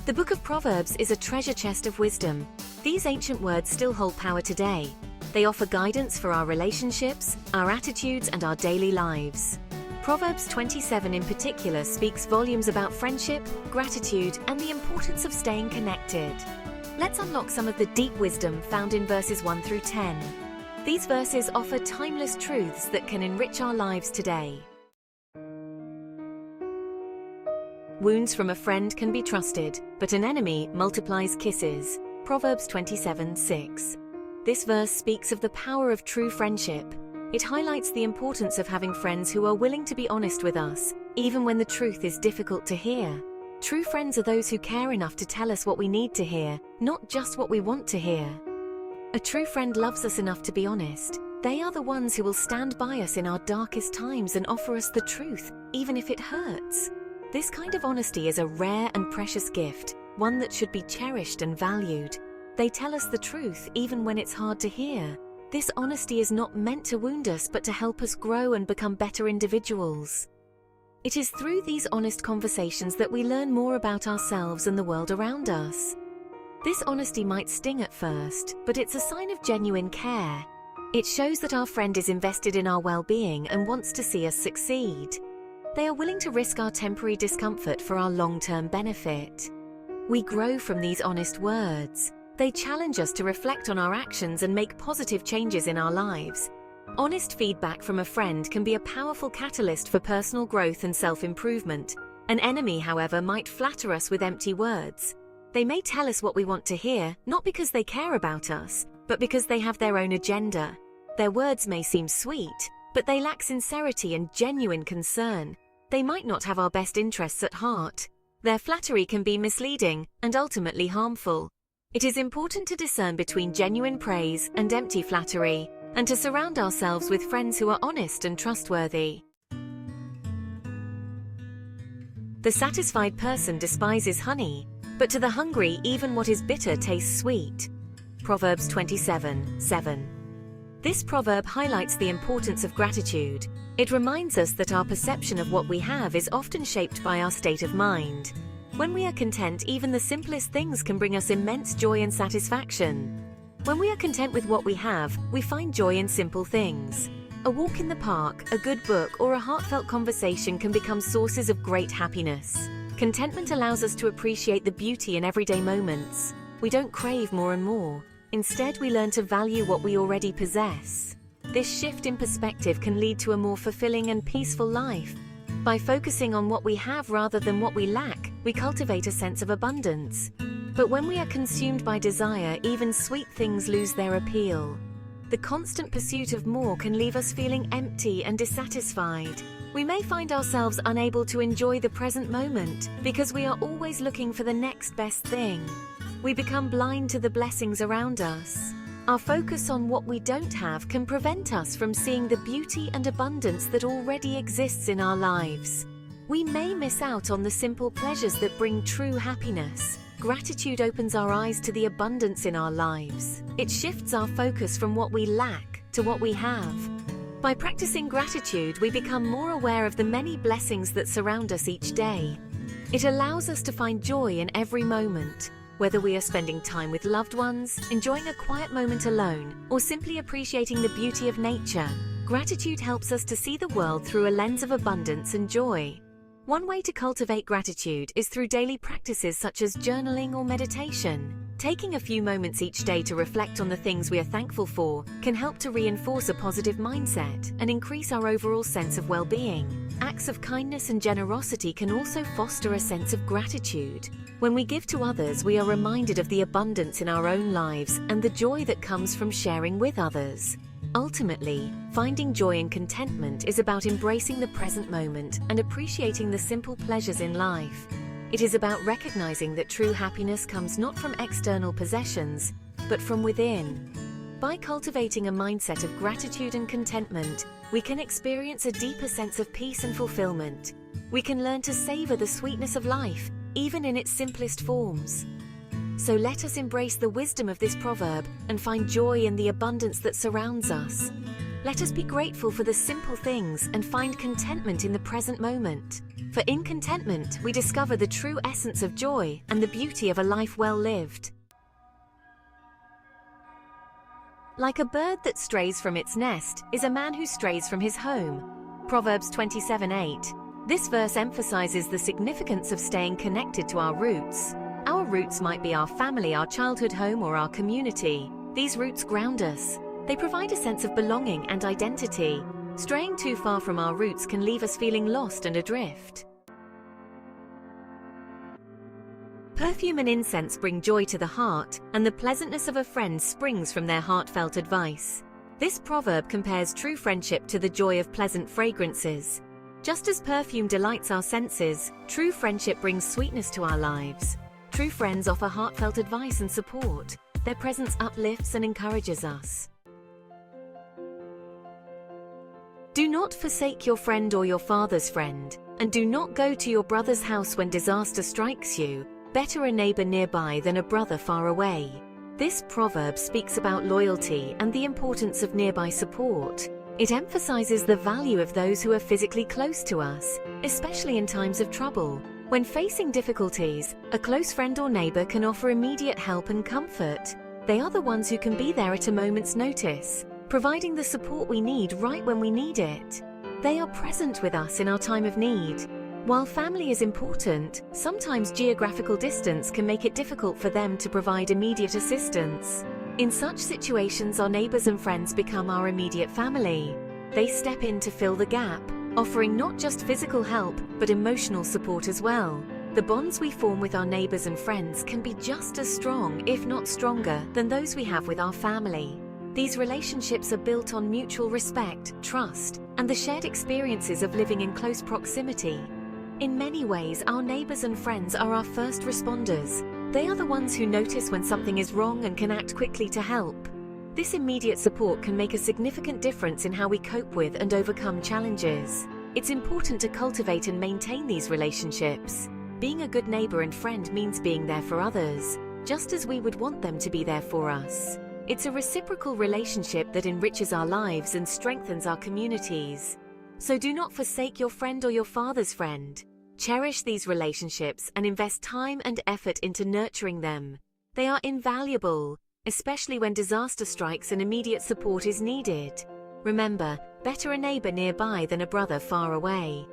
The book of Proverbs is a treasure chest of wisdom. These ancient words still hold power today. They offer guidance for our relationships, our attitudes, and our daily lives. Proverbs 27 in particular speaks volumes about friendship, gratitude, and the importance of staying connected. Let's unlock some of the deep wisdom found in verses 1 through 10. These verses offer timeless truths that can enrich our lives today. Wounds from a friend can be trusted, but an enemy multiplies kisses. Proverbs 27:6. This verse speaks of the power of true friendship. It highlights the importance of having friends who are willing to be honest with us, even when the truth is difficult to hear. True friends are those who care enough to tell us what we need to hear, not just what we want to hear. A true friend loves us enough to be honest. They are the ones who will stand by us in our darkest times and offer us the truth, even if it hurts. This kind of honesty is a rare and precious gift, one that should be cherished and valued. They tell us the truth even when it's hard to hear. This honesty is not meant to wound us, but to help us grow and become better individuals. It is through these honest conversations that we learn more about ourselves and the world around us. This honesty might sting at first, but it's a sign of genuine care. It shows that our friend is invested in our well-being and wants to see us succeed. They are willing to risk our temporary discomfort for our long-term benefit. We grow from these honest words. They challenge us to reflect on our actions and make positive changes in our lives. Honest feedback from a friend can be a powerful catalyst for personal growth and self-improvement. An enemy, however, might flatter us with empty words. They may tell us what we want to hear, not because they care about us, but because they have their own agenda. Their words may seem sweet, but they lack sincerity and genuine concern. They might not have our best interests at heart. Their flattery can be misleading and ultimately harmful. It is important to discern between genuine praise and empty flattery, and to surround ourselves with friends who are honest and trustworthy. The satisfied person despises honey, but to the hungry even what is bitter tastes sweet. Proverbs 27:7. This proverb highlights the importance of gratitude. It reminds us that our perception of what we have is often shaped by our state of mind. When we are content, even the simplest things can bring us immense joy and satisfaction. When we are content with what we have, we find joy in simple things. A walk in the park, a good book, or a heartfelt conversation can become sources of great happiness. Contentment allows us to appreciate the beauty in everyday moments. We don't crave more and more. Instead, we learn to value what we already possess. This shift in perspective can lead to a more fulfilling and peaceful life. By focusing on what we have rather than what we lack, we cultivate a sense of abundance. But when we are consumed by desire, even sweet things lose their appeal. The constant pursuit of more can leave us feeling empty and dissatisfied. We may find ourselves unable to enjoy the present moment because we are always looking for the next best thing. We become blind to the blessings around us. Our focus on what we don't have can prevent us from seeing the beauty and abundance that already exists in our lives. We may miss out on the simple pleasures that bring true happiness. Gratitude opens our eyes to the abundance in our lives. It shifts our focus from what we lack to what we have. By practicing gratitude, we become more aware of the many blessings that surround us each day. It allows us to find joy in every moment. Whether we are spending time with loved ones, enjoying a quiet moment alone, or simply appreciating the beauty of nature, gratitude helps us to see the world through a lens of abundance and joy. One way to cultivate gratitude is through daily practices such as journaling or meditation. Taking a few moments each day to reflect on the things we are thankful for can help to reinforce a positive mindset and increase our overall sense of well-being. Acts of kindness and generosity can also foster a sense of gratitude. When we give to others, we are reminded of the abundance in our own lives and the joy that comes from sharing with others. Ultimately, finding joy and contentment is about embracing the present moment and appreciating the simple pleasures in life. It is about recognizing that true happiness comes not from external possessions, but from within. By cultivating a mindset of gratitude and contentment, we can experience a deeper sense of peace and fulfillment. We can learn to savor the sweetness of life, even in its simplest forms. So let us embrace the wisdom of this proverb and find joy in the abundance that surrounds us. Let us be grateful for the simple things and find contentment in the present moment. For in contentment we discover the true essence of joy and the beauty of a life well lived. Like a bird that strays from its nest is a man who strays from his home. Proverbs 27:8. This verse emphasizes the significance of staying connected to our roots. Our roots might be our family, our childhood home, or our community. These roots ground us. They provide a sense of belonging and identity. Straying too far from our roots can leave us feeling lost and adrift. Perfume and incense bring joy to the heart, and the pleasantness of a friend springs from their heartfelt advice. This proverb compares true friendship to the joy of pleasant fragrances. Just as perfume delights our senses, true friendship brings sweetness to our lives. True friends offer heartfelt advice and support. Their presence uplifts and encourages us. Do not forsake your friend or your father's friend, and do not go to your brother's house when disaster strikes you. Better a neighbor nearby than a brother far away. This proverb speaks about loyalty and the importance of nearby support. It emphasizes the value of those who are physically close to us, especially in times of trouble. When facing difficulties, a close friend or neighbor can offer immediate help and comfort. They are the ones who can be there at a moment's notice, providing the support we need right when we need it. They are present with us in our time of need. While family is important, sometimes geographical distance can make it difficult for them to provide immediate assistance. In such situations, our neighbors and friends become our immediate family. They step in to fill the gap, offering not just physical help, but emotional support as well. The bonds we form with our neighbors and friends can be just as strong, if not stronger, than those we have with our family. These relationships are built on mutual respect, trust, and the shared experiences of living in close proximity. In many ways, our neighbors and friends are our first responders. They are the ones who notice when something is wrong and can act quickly to help. This immediate support can make a significant difference in how we cope with and overcome challenges. It's important to cultivate and maintain these relationships. Being a good neighbor and friend means being there for others, just as we would want them to be there for us. It's a reciprocal relationship that enriches our lives and strengthens our communities. So do not forsake your friend or your father's friend. Cherish these relationships and invest time and effort into nurturing them. They are invaluable, especially when disaster strikes and immediate support is needed. Remember, better a neighbor nearby than a brother far away.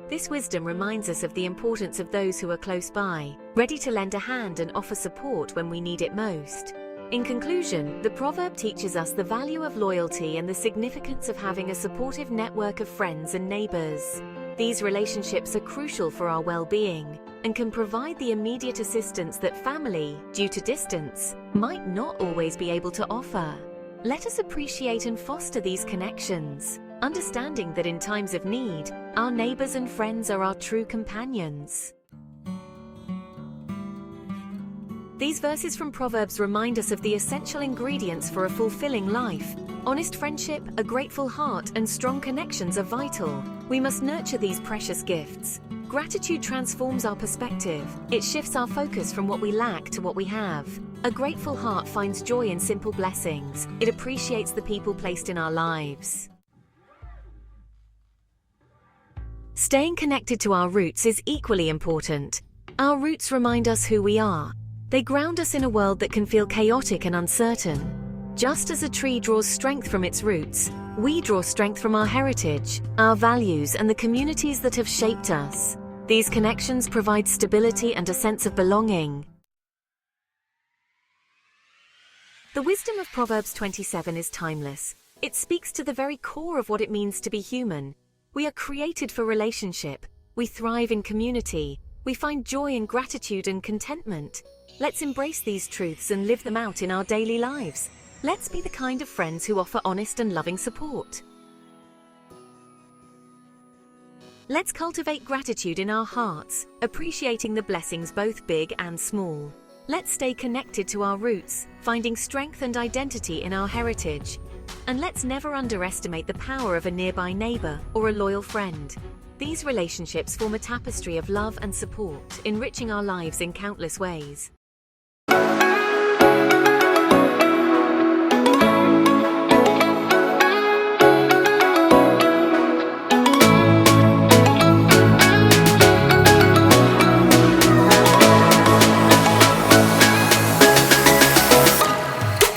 This wisdom reminds us of the importance of those who are close by, ready to lend a hand and offer support when we need it most. In conclusion, the proverb teaches us the value of loyalty and the significance of having a supportive network of friends and neighbors. These relationships are crucial for our well-being and can provide the immediate assistance that family, due to distance, might not always be able to offer. Let us appreciate and foster these connections, understanding that in times of need, our neighbors and friends are our true companions. These verses from Proverbs remind us of the essential ingredients for a fulfilling life. Honest friendship, a grateful heart, and strong connections are vital. We must nurture these precious gifts. Gratitude transforms our perspective. It shifts our focus from what we lack to what we have. A grateful heart finds joy in simple blessings. It appreciates the people placed in our lives. Staying connected to our roots is equally important. Our roots remind us who we are. They ground us in a world that can feel chaotic and uncertain. Just as a tree draws strength from its roots, we draw strength from our heritage, our values, and the communities that have shaped us. These connections provide stability and a sense of belonging. The wisdom of Proverbs 27 is timeless. It speaks to the very core of what it means to be human. We are created for relationship. We thrive in community. We find joy in gratitude and contentment. Let's embrace these truths and live them out in our daily lives. Let's be the kind of friends who offer honest and loving support. Let's cultivate gratitude in our hearts, appreciating the blessings both big and small. Let's stay connected to our roots, finding strength and identity in our heritage. And let's never underestimate the power of a nearby neighbor or a loyal friend. These relationships form a tapestry of love and support, enriching our lives in countless ways.